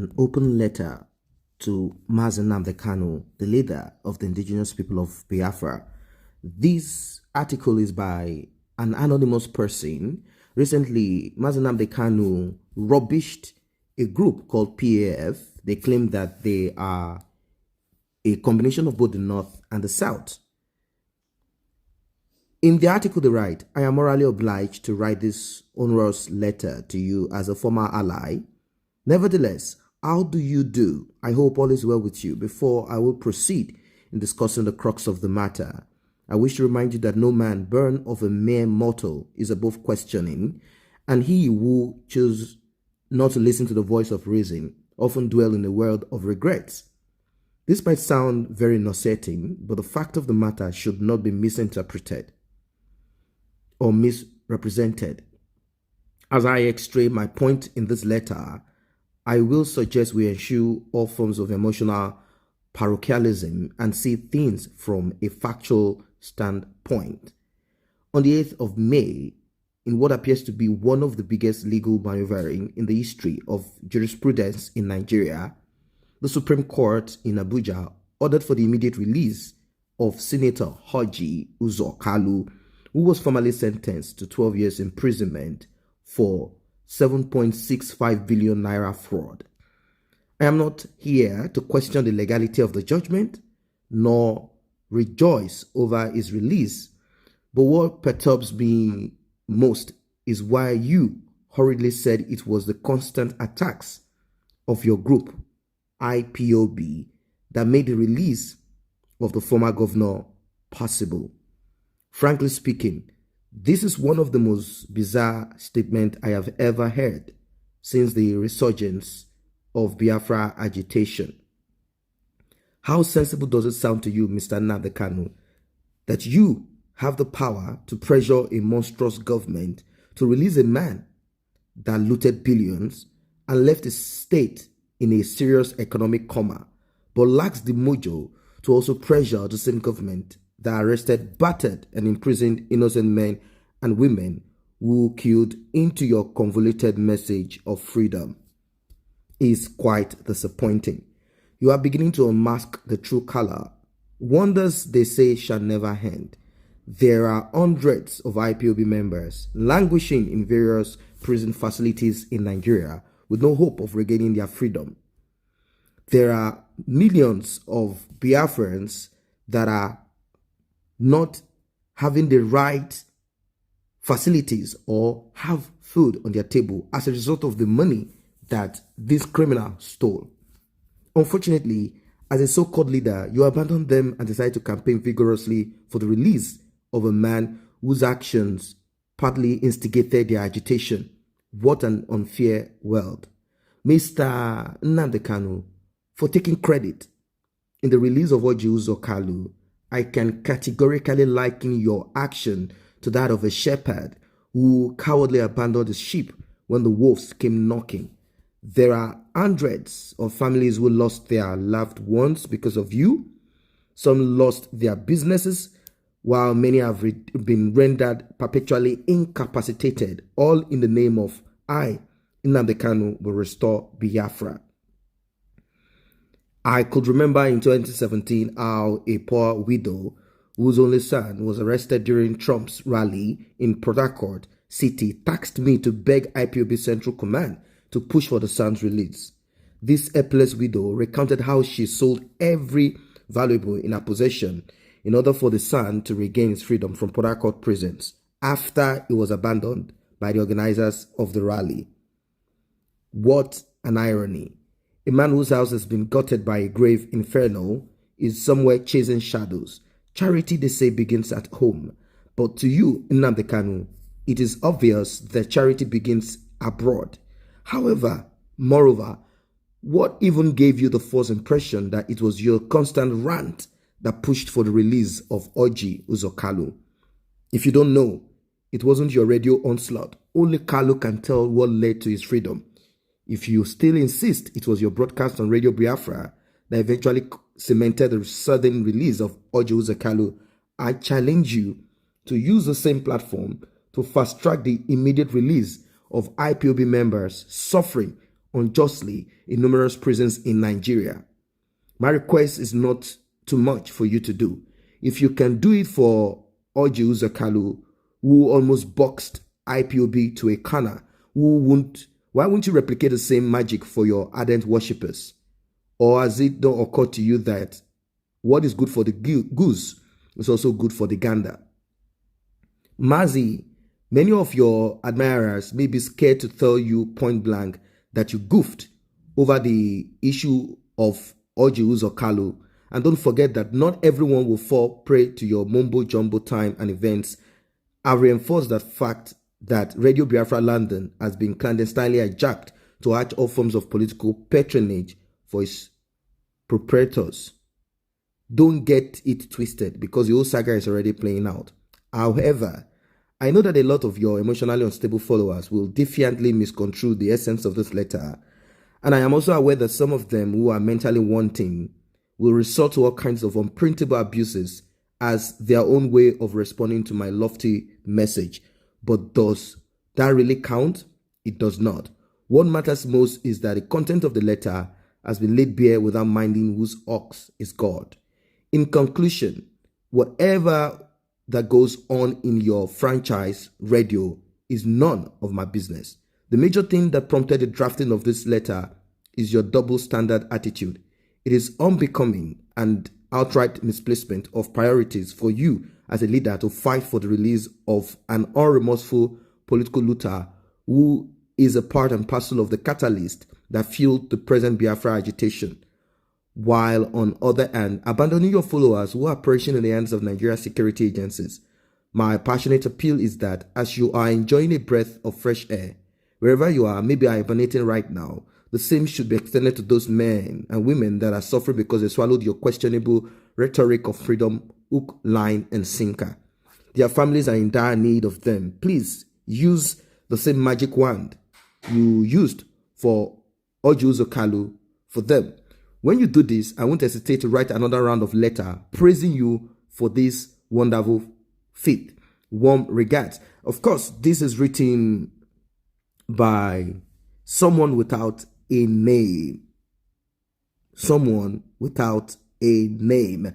an open letter to Nnamdi Kanu, the leader of the indigenous people of Biafra. This article is by an anonymous person. Recently, Nnamdi Kanu rubbished a group called PAF. They claim that they are a combination of both the North and the South. In the article they write, I am morally obliged to write this onerous letter to you as a former ally. Nevertheless, how do you do? I hope all is well with you. Before I will proceed in discussing the crux of the matter, I wish to remind you that no man born of a mere mortal is above questioning, and he who chooses not to listen to the voice of reason often dwell in a world of regrets. This might sound very nauseating, but the fact of the matter should not be misinterpreted or misrepresented. As I explain my point in this letter, I will suggest we eschew all forms of emotional parochialism and see things from a factual standpoint. On the 8th of May, in what appears to be one of the biggest legal maneuvering in the history of jurisprudence in Nigeria, the Supreme Court in Abuja ordered for the immediate release of Senator Orji Uzor Kalu, who was formally sentenced to 12 years imprisonment for 7.65 billion naira fraud. I am not here to question the legality of the judgment, nor rejoice over his release, but what perturbs me most is why you hurriedly said it was the constant attacks of your group, IPOB, that made the release of the former governor possible. Frankly speaking, this is one of the most bizarre statements I have ever heard since the resurgence of Biafra agitation. How sensible does it sound to you, Mr. Nnamdi Kanu, that you have the power to pressure a monstrous government to release a man that looted billions and left his state in a serious economic coma, but lacks the mojo to also pressure the same government that arrested, battered, and imprisoned innocent men and women who keyed into your convoluted message of freedom? Is quite disappointing. You are beginning to unmask the true color. Wonders, they say, shall never end. There are hundreds of IPOB members languishing in various prison facilities in Nigeria with no hope of regaining their freedom. There are millions of Biafrans that are not having the right facilities or have food on their table as a result of the money that this criminal stole. Unfortunately, as a so-called leader, you abandoned them and decided to campaign vigorously for the release of a man whose actions partly instigated their agitation. What an unfair world. Mr. Nnamdi Kanu, for taking credit in the release of Orji Uzor Kalu, I can categorically liken your action to that of a shepherd who cowardly abandoned his sheep when the wolves came knocking. There are hundreds of families who lost their loved ones because of you. Some lost their businesses, while many have been rendered perpetually incapacitated, all in the name of I, Nnamdi Kanu, will restore Biafra. I could remember in 2017 how a poor widow whose only son was arrested during Trump's rally in Port Harcourt City taxed me to beg IPOB Central Command to push for the son's release. This helpless widow recounted how she sold every valuable in her possession in order for the son to regain his freedom from Port Harcourt prisons after he was abandoned by the organizers of the rally. What an irony. A man whose house has been gutted by a grave inferno is somewhere chasing shadows. Charity, they say, begins at home. But to you, Nnamdi Kanu, it is obvious that charity begins abroad. However, moreover, what even gave you the false impression that it was your constant rant that pushed for the release of Orji Uzor Kalu? If you don't know, it wasn't your radio onslaught. Only Kalu can tell what led to his freedom. If you still insist it was your broadcast on Radio Biafra that eventually cemented the sudden release of Orji Uzor Kalu, I challenge you to use the same platform to fast-track the immediate release of IPOB members suffering unjustly in numerous prisons in Nigeria. My request is not too much for you to do. If you can do it for Orji Uzor Kalu, who almost boxed IPOB to a corner, why won't you replicate the same magic for your ardent worshippers? Or has it not occurred to you that what is good for the goose is also good for the gander? Mazi, many of your admirers may be scared to tell you point blank that you goofed over the issue of Orji Uzor Kalu. And don't forget that not everyone will fall prey to your mumbo jumbo time and events. I've reinforced that fact that Radio Biafra London has been clandestinely hijacked to hatch all forms of political patronage for its proprietors. Don't get it twisted because the whole saga is already playing out. However, I know that a lot of your emotionally unstable followers will defiantly misconstrue the essence of this letter, and I am also aware that some of them who are mentally wanting will resort to all kinds of unprintable abuses as their own way of responding to my lofty message. But does that really count? It does not. What matters most is that the content of the letter has been laid bare without minding whose ox is God. In conclusion, whatever that goes on in your franchise radio is none of my business. The major thing that prompted the drafting of this letter is your double standard attitude. It is unbecoming and outright misplacement of priorities for you as a leader to fight for the release of an unremorseful political looter who is a part and parcel of the catalyst that fueled the present Biafra agitation, while on other hand, abandoning your followers who are perishing in the hands of Nigeria security agencies. My passionate appeal is that as you are enjoying a breath of fresh air, wherever you are, maybe hibernating right now, the same should be extended to those men and women that are suffering because they swallowed your questionable rhetoric of freedom, hook, line, and sinker. Their families are in dire need of them. Please use the same magic wand you used for Orji Uzor Kalu for them. When you do this, I won't hesitate to write another round of letter praising you for this wonderful feat. Warm regards. Of course, this is written by someone without a name. Someone without a name.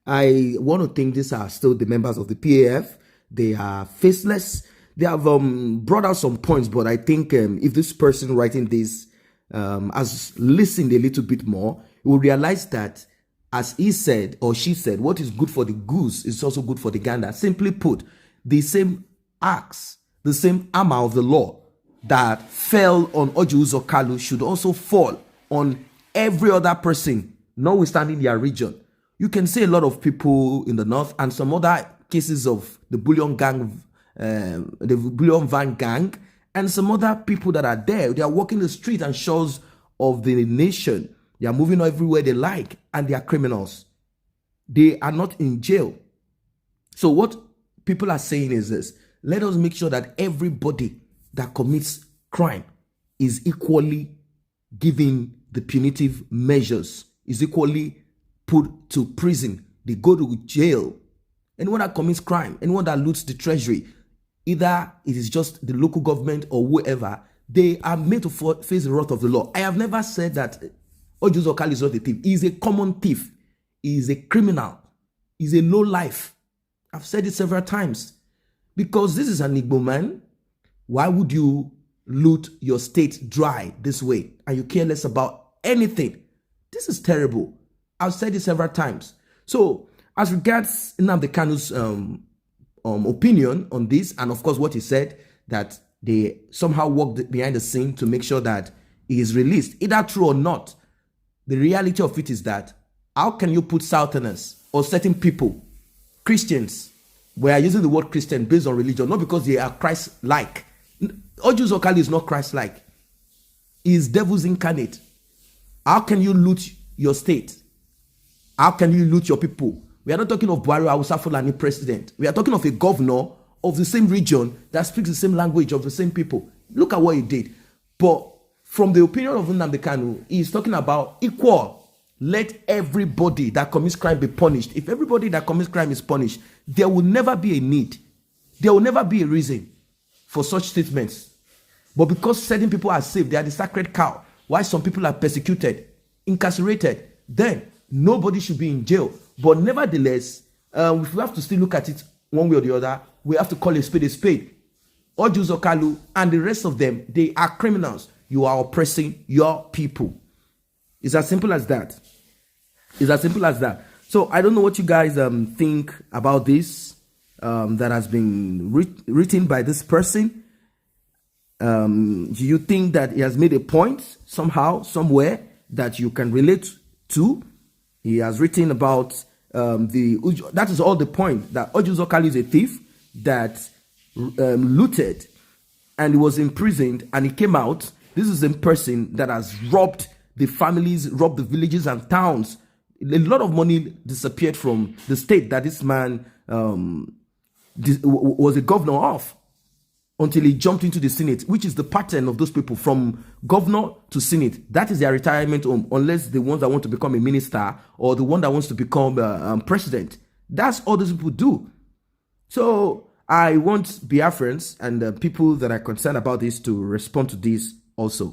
I want to think these are still the members of the PAF. They are faceless. They have brought out some points, but I think if this person writing this has listened a little bit more, you will realize that, as he said or she said, what is good for the goose is also good for the gander. Simply put, the same axe, the same armor of the law that fell on Orji Uzor Kalu should also fall on every other person, notwithstanding their region. You can see a lot of people in the north and some other cases of the Bullion Gang, the Bullion Van Gang, and some other people that are there. They are walking the street and shores of the nation. They are moving everywhere they like, and they are criminals. They are not in jail. So what people are saying is this: let us make sure that everybody that commits crime is equally given the punitive measures, is equally put to prison. They go to jail. Anyone that commits crime, anyone that loots the treasury, either it is just the local government or whoever, they are made to face the wrath of the law. I have never said that Orji Uzor Kalu is not a thief. He is a common thief. He is a criminal. He is a low life. I've said it several times. Because this is an Igbo man. Why would you loot your state dry this way and you care less about anything? This is terrible. I've said it several times. So, as regards Nnamdi Kanu's opinion on this, and of course what he said, that they somehow worked behind the scene to make sure that he is released, either true or not, the reality of it is that how can you put Southerners or certain people, Christians, we are using the word Christian based on religion, not because they are Christ-like. Orji Uzor Kalu is not Christ-like. He is devil's incarnate. How can you loot your state? How can you loot your people? We are not talking of Buhari Hausa Fulani president. We are talking of a governor of the same region that speaks the same language of the same people. Look at what he did. But from the opinion of Nnamdi Kanu, he is talking about equal. Let everybody that commits crime be punished. If everybody that commits crime is punished, there will never be a need. There will never be a reason for such statements. But because certain people are saved, they are the sacred cow. why some people are persecuted, incarcerated, then nobody should be in jail. But nevertheless, if we have to still look at it one way or the other, we have to call a spade a spade. Ojuzo Kalu and the rest of them, they are criminals. You are oppressing your people. It's as simple as that. It's as simple as that. So I don't know what you guys think about this that has been written by this person. Do you think that he has made a point somehow, somewhere that you can relate to? He has written about that is all the point, that Ojuzo Kalu is a thief that looted and he was imprisoned and he came out. This is a person that has robbed the families, robbed the villages and towns. A lot of money disappeared from the state that this man was a governor of, until he jumped into the Senate, which is the pattern of those people from governor to Senate. That is their retirement home, unless the ones that want to become a minister or the one that wants to become president. That's all those people do. So I want Biafrans and people that are concerned about this to respond to this also.